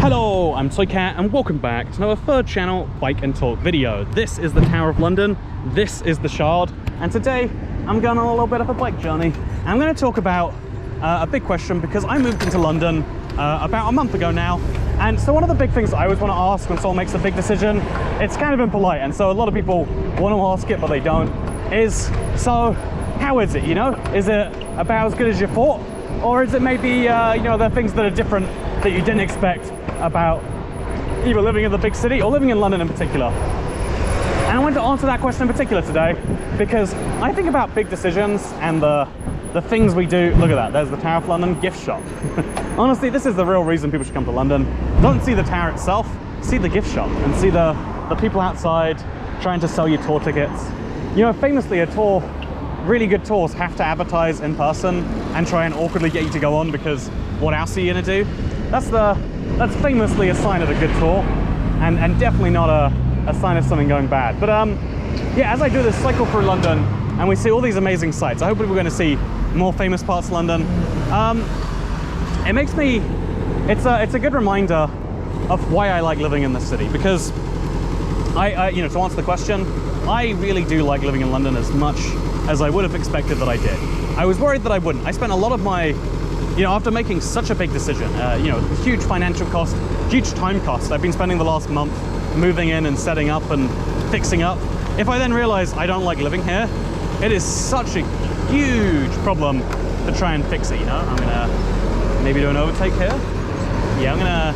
Hello, I'm Toycat and welcome back to another third channel Bike and Talk video. This is the Tower of London, this is the Shard, and today I'm going on a little bit of a bike journey. I'm going to talk about a big question because I moved into London about a month ago now, and so one of the big things I always want to ask when someone makes a big decision, it's kind of impolite, and so a lot of people want to ask it but they don't, is, so how is it, you know? Is it about as good as you thought? Or is it maybe, you know, there are things that are different that you didn't expect about either living in the big city or living in London in particular? And I wanted to answer that question in particular today because I think about big decisions and the things we do. Look at that, there's the Tower of London gift shop. Honestly, this is the real reason people should come to London. Don't see the tower itself, see the gift shop and see the people outside trying to sell you tour tickets. You know, famously really good tours have to advertise in person and try and awkwardly get you to go on because what else are you gonna do? That's famously a sign of a good tour and definitely not a sign of something going bad. But yeah, as I do this cycle through London and we see all these amazing sights, I hope we're going to see more famous parts of London. It makes me, it's a good reminder of why I like living in this city, because you know, to answer the question, I really do like living in London as much as I would have expected that I did. I was worried that I wouldn't. I spent a lot of my, you know, after making such a big decision, you know, huge financial cost, huge time cost, I've been spending the last month moving in and setting up and fixing up. If I then realize I don't like living here, it is such a huge problem to try and fix it, you know? I'm gonna maybe do an overtake here. Yeah, I'm gonna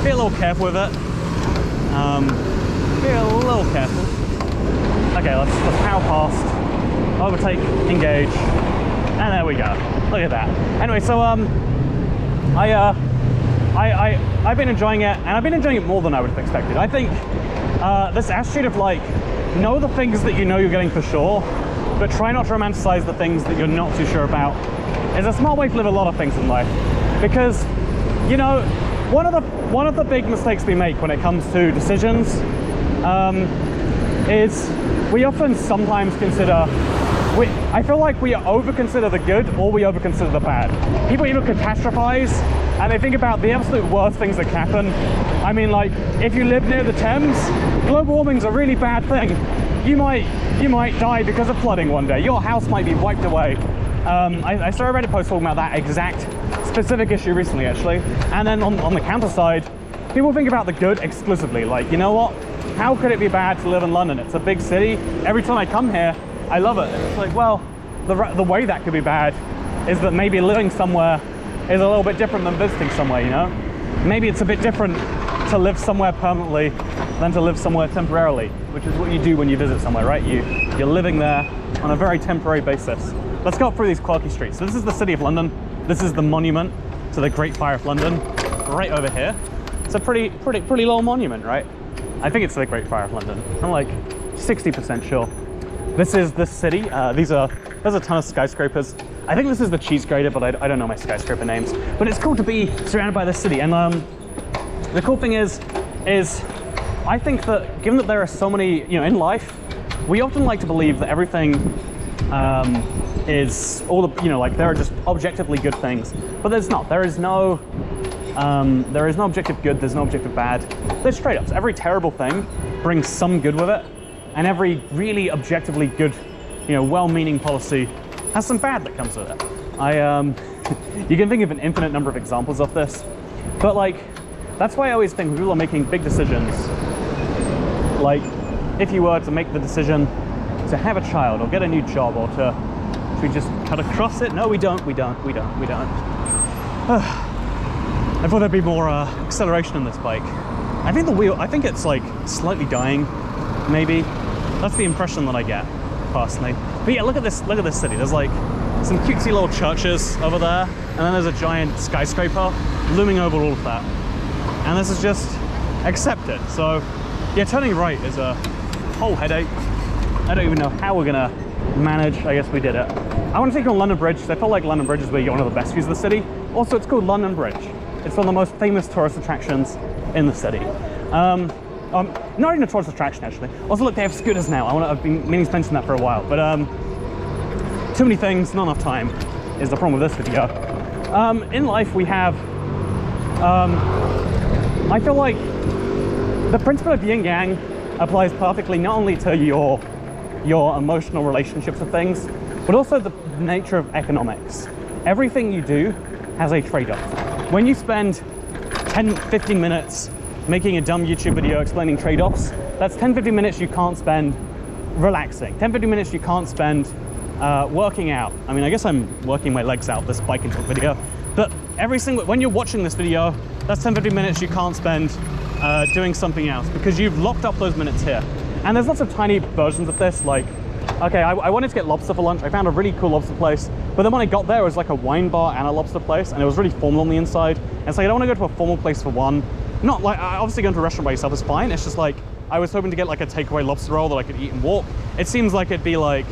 be a little careful with it. Be a little careful. Okay, let's power past. Overtake, engage, and there we go. Look at that. Anyway, so I've been enjoying it, and I've been enjoying it more than I would have expected. I think this attitude of like, know the things that you know you're getting for sure, but try not to romanticize the things that you're not too sure about, is a smart way to live a lot of things in life. Because, you know, one of the big mistakes we make when it comes to decisions is we often sometimes consider, I feel like we over-consider the good or we over-consider the bad. People even catastrophize and they think about the absolute worst things that can happen. I mean, like, if you live near the Thames, global warming's a really bad thing. You might die because of flooding one day. Your house might be wiped away. I saw a Reddit post talking about that exact specific issue recently, actually. And then on the counter side, people think about the good exclusively. Like, you know what? How could it be bad to live in London? It's a big city. Every time I come here, I love it. And it's like, well, the way that could be bad is that maybe living somewhere is a little bit different than visiting somewhere, you know? Maybe it's a bit different to live somewhere permanently than to live somewhere temporarily, which is what you do when you visit somewhere, right? You're living there on a very temporary basis. Let's go through these quirky streets. So this is the City of London. This is the monument to the Great Fire of London, right over here. It's a pretty little monument, right? I think it's the Great Fire of London. I'm like 60% sure. This is the city. There's a ton of skyscrapers. I think this is the cheese grater, but I don't know my skyscraper names. But it's cool to be surrounded by this city. And the cool thing is I think that given that there are so many, you know, in life, we often like to believe that everything is all the, you know, like there are just objectively good things, but there's not. There is no objective good. There's no objective bad. There's trade-offs. Every terrible thing brings some good with it. And every really objectively good, you know, well-meaning policy has some bad that comes with it. You can think of an infinite number of examples of this, but like, that's why I always think when people are making big decisions, like if you were to make the decision to have a child or get a new job or should we just cut across it? No, we don't. I thought there'd be more acceleration in this bike. I think it's like slightly dying, maybe. That's the impression that I get, personally. But yeah, look at this city. There's like some cutesy little churches over there, and then there's a giant skyscraper looming over all of that. And this is just accepted. So yeah, turning right is a whole headache. I don't even know how we're gonna manage. I guess we did it. I want to take you on London Bridge, because I felt like London Bridge is where you get one of the best views of the city. Also, it's called London Bridge. It's one of the most famous tourist attractions in the city. Not even a tourist attraction, actually. Also, look, they have scooters now. I've been meaning to mention that for a while, but too many things, not enough time is the problem with this video. In life, we have I feel like the principle of yin yang applies perfectly not only to your emotional relationships with things, but also the nature of economics. Everything you do has a trade-off. When you spend 10-15 minutes making a dumb YouTube video explaining trade-offs, that's 10-15 minutes you can't spend relaxing, 10-15 minutes you can't spend working out. I mean, I guess I'm working my legs out this bike and talk video, but when you're watching this video, that's 10-15 minutes you can't spend doing something else because you've locked up those minutes here. And there's lots of tiny versions of this, like, okay, I wanted to get lobster for lunch. I found a really cool lobster place, but then when I got there, it was like a wine bar and a lobster place, and it was really formal on the inside. And so I don't want to go to a formal place for one. Not like, obviously going to a restaurant by yourself is fine. It's just like, I was hoping to get like a takeaway lobster roll that I could eat and walk. It seems like it'd be like,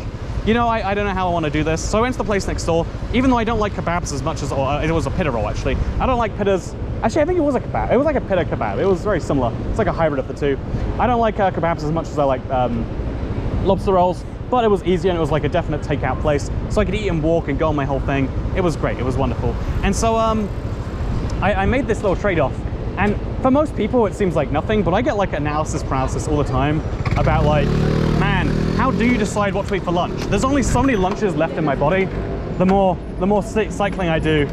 you know, I don't know how I want to do this. So I went to the place next door, even though I don't like kebabs as much as, or it was a pita roll actually. I don't like pitas. Actually, I think it was a kebab. It was like a pita kebab. It was very similar. It's like a hybrid of the two. I don't like kebabs as much as I like lobster rolls, but it was easy and it was like a definite takeout place. So I could eat and walk and go on my whole thing. It was great. It was wonderful. And so I made this little trade-off. And for most people, it seems like nothing, but I get like analysis paralysis all the time about like, man, how do you decide what to eat for lunch? There's only so many lunches left in my body. The more cycling I do,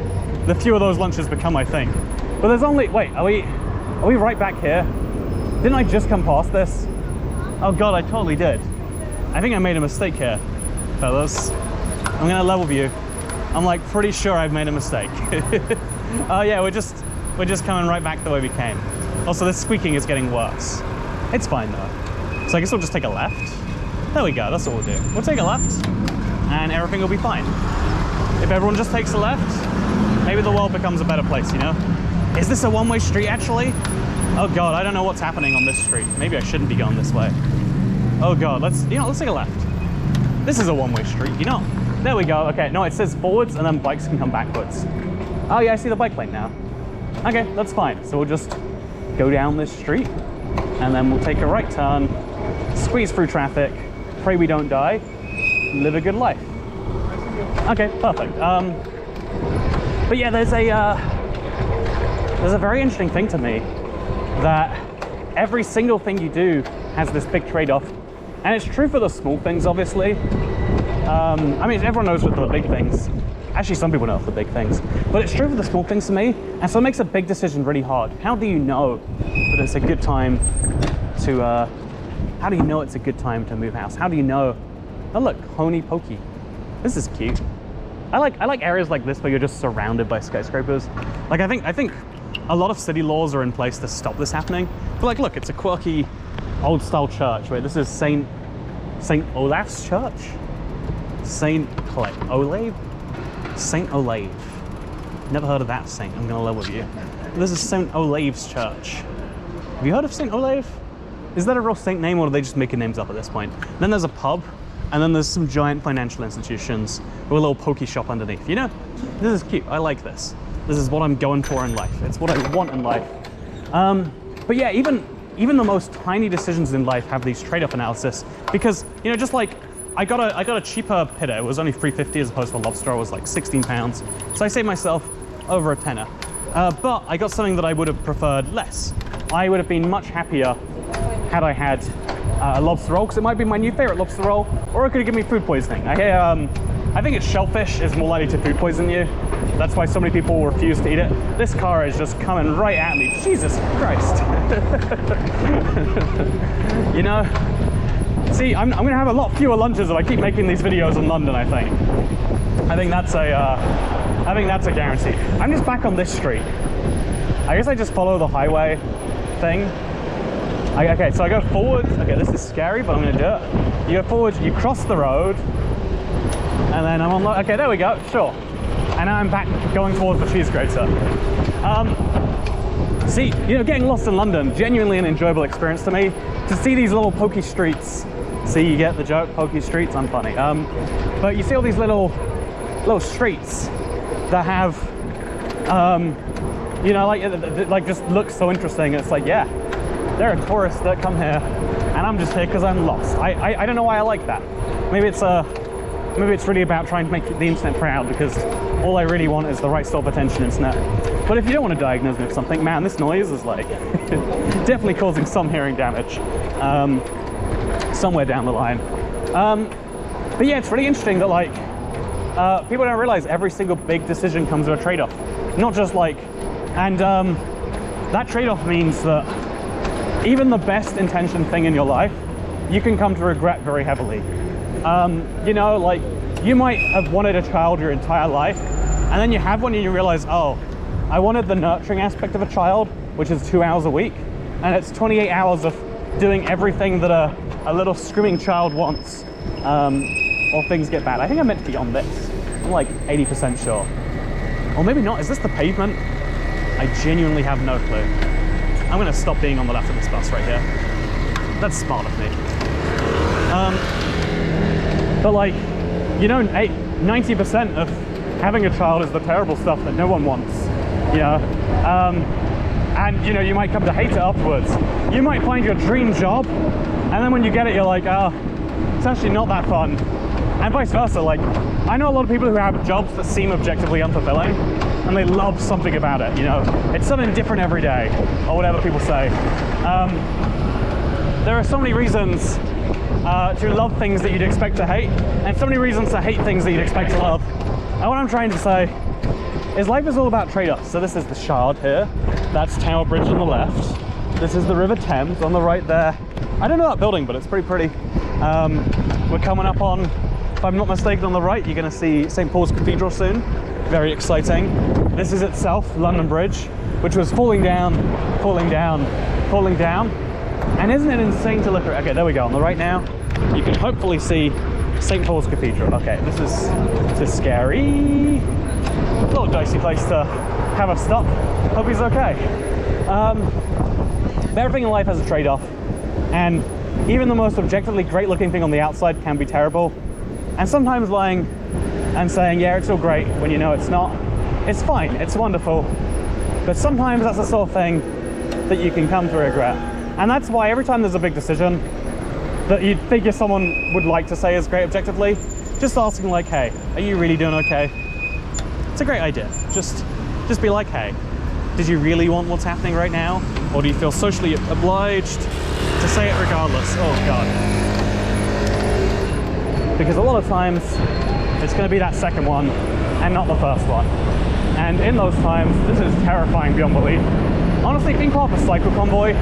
the fewer those lunches become, I think. But there's only, wait, are we right back here? Didn't I just come past this? Oh God, I totally did. I think I made a mistake here, fellas. I'm gonna level view. I'm like pretty sure I've made a mistake. Oh yeah, we're just coming right back the way we came. Also, this squeaking is getting worse. It's fine though. So I guess we'll just take a left. There we go, that's what we'll do. We'll take a left and everything will be fine. If everyone just takes a left, maybe the world becomes a better place, you know? Is this a one-way street actually? Oh God, I don't know what's happening on this street. Maybe I shouldn't be going this way. Oh God, let's take a left. This is a one-way street, you know? There we go, okay. No, it says forwards and then bikes can come backwards. Oh yeah, I see the bike lane now. Okay, that's fine. So we'll just go down this street and then we'll take a right turn, squeeze through traffic, pray we don't die, live a good life. Okay, perfect. But yeah, there's a very interesting thing to me that every single thing you do has this big trade-off. And it's true for the small things, obviously. I mean, everyone knows what the big things. Actually, some people know the big things. But it's true for the small things to me. And so it makes a big decision really hard. How do you know that it's a good time to, how do you know it's a good time to move house? How do you know? Oh look, Honey Pokey. This is cute. I like areas like this where you're just surrounded by skyscrapers. Like I think a lot of city laws are in place to stop this happening. But like, look, it's a quirky old style church. Wait, this is Saint Olaf's church? Saint Olave? Saint Olave. Never heard of that saint, I'm gonna level with you. This is Saint Olave's church. Have you heard of Saint Olave? Is that a real saint name or are they just making names up at this point? Then there's a pub, and then there's some giant financial institutions with a little pokey shop underneath. You know, this is cute, I like this. This is what I'm going for in life. It's what I want in life. But yeah, even the most tiny decisions in life have these trade-off analysis because, you know, just like I got a cheaper pita. It was only $3.50 as opposed to a lobster. It was like 16 pounds. So I saved myself over a tenner. But I got something that I would have preferred less. I would have been much happier had I had a lobster roll, because it might be my new favorite lobster roll, or it could have given me food poisoning. I think it's shellfish is more likely to food poison you. That's why so many people refuse to eat it. This car is just coming right at me. Jesus Christ. You know? See, I'm gonna have a lot fewer lunches if I keep making these videos in London, I think. I think that's a guarantee. I'm just back on this street. I guess I just follow the highway thing. Okay, so I go forward. Okay, this is scary, but I'm gonna do it. You go forward, you cross the road, and then I'm on, okay, there we go, sure. And now I'm back going towards the cheese grater. See, you know, getting lost in London, genuinely an enjoyable experience to me. To see these little pokey streets. See, you get the joke, pokey streets, I'm funny. But you see all these little streets that have, you know, like just look so interesting. It's like, yeah, there are tourists that come here, and I'm just here because I'm lost. I don't know why I like that. Maybe it's maybe it's really about trying to make the internet proud, because all I really want is the right sort of attention internet. But if you don't want to diagnose me with something, man, this noise is like definitely causing some hearing damage somewhere down the line. But yeah, it's really interesting that like people don't realize every single big decision comes with a trade-off. Not just like, and that trade-off means that even the best intentioned thing in your life, you can come to regret very heavily. You know, like you might have wanted a child your entire life, and then you have one and you realize, oh, I wanted the nurturing aspect of a child, which is 2 hours a week, and it's 28 hours of doing everything that a little screaming child wants, or things get bad. I think I meant to be on this. I'm like 80% sure. Or maybe not. Is this the pavement? I genuinely have no clue. I'm gonna stop being on the left of this bus right here. That's smart of me. But like, you know, 90% of having a child is the terrible stuff that no one wants, you know? And you know, you might come to hate it afterwards. You might find your dream job, and then when you get it, you're like, oh, it's actually not that fun. And vice versa. Like, I know a lot of people who have jobs that seem objectively unfulfilling, and they love something about it, you know? It's something different every day, or whatever people say. There are so many reasons to love things that you'd expect to hate, and so many reasons to hate things that you'd expect to love. And what I'm trying to say is life is all about trade-offs. So this is the Shard here. That's Tower Bridge on the left. This is the River Thames on the right there. I don't know that building, but it's pretty pretty. We're coming up on, if I'm not mistaken, on the right, you're gonna see St. Paul's Cathedral soon. Very exciting. This is itself, London Bridge, which was falling down, falling down, falling down. And isn't it insane to look at? Okay, there we go, on the right now. You can hopefully see St. Paul's Cathedral. Okay, this is scary. A little dicey place to have a stop. Hope he's okay. Everything in life has a trade-off, and even the most objectively great-looking thing on the outside can be terrible. And sometimes lying and saying, yeah, it's all great, when you know it's not, it's fine, it's wonderful. But sometimes that's the sort of thing that you can come to regret. And that's why every time there's a big decision that you'd figure someone would like to say is great objectively, just asking like, hey, are you really doing okay? It's a great idea. Just be like, hey, did you really want what's happening right now? Or do you feel socially obliged to say it regardless? Oh God. Because a lot of times it's going to be that second one and not the first one. And in those times, this is terrifying beyond belief. Honestly, being part of a cycle convoy,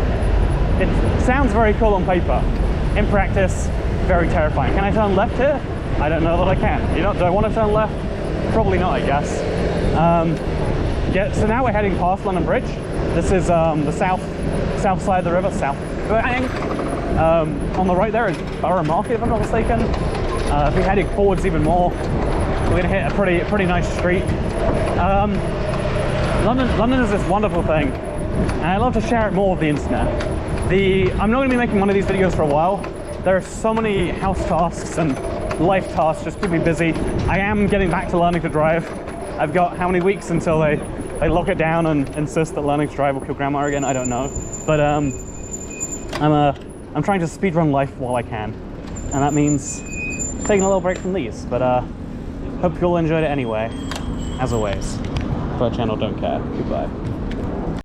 it sounds very cool on paper. In practice, very terrifying. Can I turn left here? I don't know that I can. You know, do I want to turn left? Probably not, I guess. Yeah, so now we're heading past London Bridge. This is the south side of the river, south bank. On the right there is Borough Market, if I'm not mistaken. If we're heading forwards even more, we're gonna hit a pretty nice street. London is this wonderful thing, and I love to share it more with the internet. I'm not gonna be making one of these videos for a while. There are so many house tasks and life tasks just keep me busy. I am getting back to learning to drive. I've got how many weeks until they lock it down and insist that learning to drive will kill grandma again? I don't know. But I'm trying to speedrun life while I can. And that means taking a little break from these. But hope you all enjoyed it anyway. As always, for our channel, don't care. Goodbye.